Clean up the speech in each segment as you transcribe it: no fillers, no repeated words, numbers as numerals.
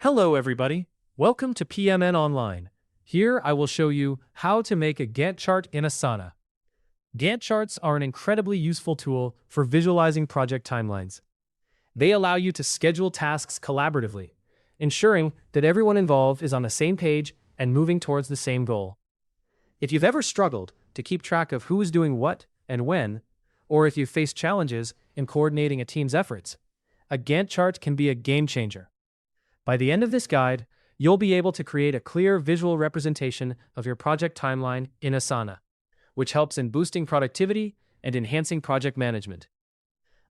Hello everybody, welcome to PMN Online. Here I will show you how to make a Gantt chart in Asana. Gantt charts are an incredibly useful tool for visualizing project timelines. They allow you to schedule tasks collaboratively, ensuring that everyone involved is on the same page and moving towards the same goal. If you've ever struggled to keep track of who is doing what and when, or if you've faced challenges in coordinating a team's efforts, a Gantt chart can be a game changer. By the end of this guide, you'll be able to create a clear visual representation of your project timeline in Asana, which helps in boosting productivity and enhancing project management.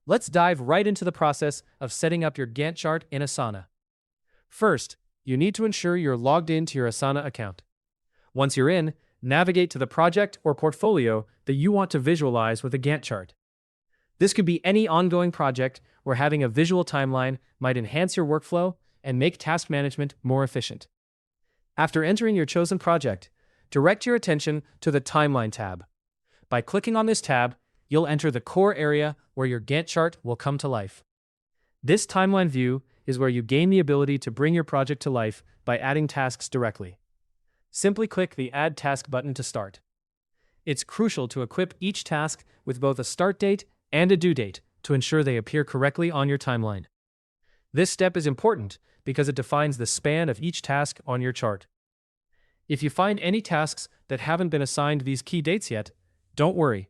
Let's dive right into the process of setting up your Gantt chart in Asana. First, you need to ensure you're logged into your Asana account. Once you're in, navigate to the project or portfolio that you want to visualize with a Gantt chart. This could be any ongoing project where having a visual timeline might enhance your workflow and make task management more efficient. After entering your chosen project, direct your attention to the Timeline tab. By clicking on this tab, you'll enter the core area where your Gantt chart will come to life. This timeline view is where you gain the ability to bring your project to life by adding tasks directly. Simply click the Add Task button to start. It's crucial to equip each task with both a start date and a due date to ensure they appear correctly on your timeline. This step is important because it defines the span of each task on your chart. If you find any tasks that haven't been assigned these key dates yet, don't worry.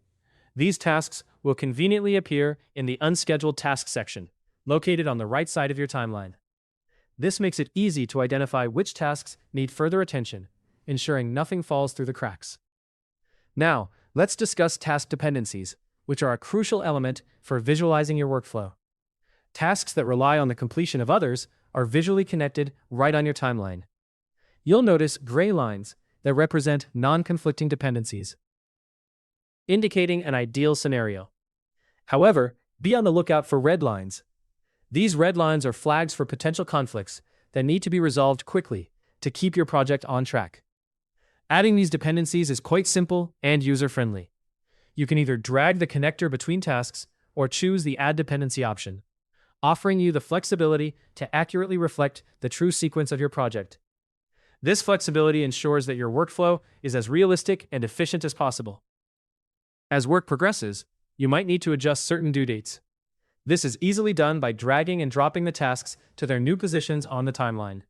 These tasks will conveniently appear in the Unscheduled Tasks section, located on the right side of your timeline. This makes it easy to identify which tasks need further attention, ensuring nothing falls through the cracks. Now, let's discuss task dependencies, which are a crucial element for visualizing your workflow. Tasks that rely on the completion of others are visually connected right on your timeline. You'll notice gray lines that represent non-conflicting dependencies, indicating an ideal scenario. However, be on the lookout for red lines. These red lines are flags for potential conflicts that need to be resolved quickly to keep your project on track. Adding these dependencies is quite simple and user-friendly. You can either drag the connector between tasks or choose the Add Dependency option, offering you the flexibility to accurately reflect the true sequence of your project. This flexibility ensures that your workflow is as realistic and efficient as possible. As work progresses, you might need to adjust certain due dates. This is easily done by dragging and dropping the tasks to their new positions on the timeline.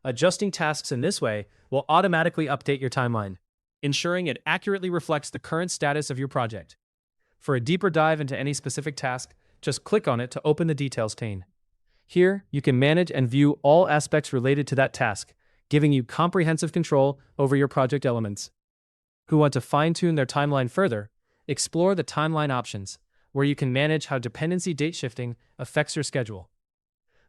Adjusting tasks in this way will automatically update your timeline, ensuring it accurately reflects the current status of your project. For a deeper dive into any specific task, just click on it to open the Details pane. Here, you can manage and view all aspects related to that task, giving you comprehensive control over your project elements. Who want to fine-tune their timeline further? Explore the Timeline options, where you can manage how dependency date shifting affects your schedule.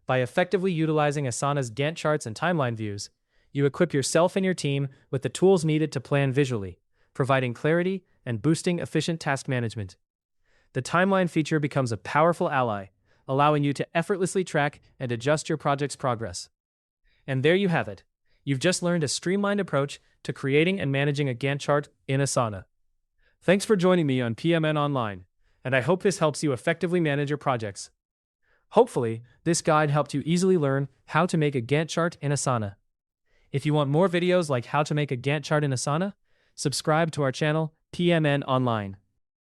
By effectively utilizing Asana's Gantt charts and timeline views, you equip yourself and your team with the tools needed to plan visually, providing clarity and boosting efficient task management. The timeline feature becomes a powerful ally, allowing you to effortlessly track and adjust your project's progress. And there you have it. You've just learned a streamlined approach to creating and managing a Gantt chart in Asana. Thanks for joining me on PMN Online, and I hope this helps you effectively manage your projects. Hopefully, this guide helped you easily learn how to make a Gantt chart in Asana. If you want more videos like how to make a Gantt chart in Asana, subscribe to our channel, PMN Online.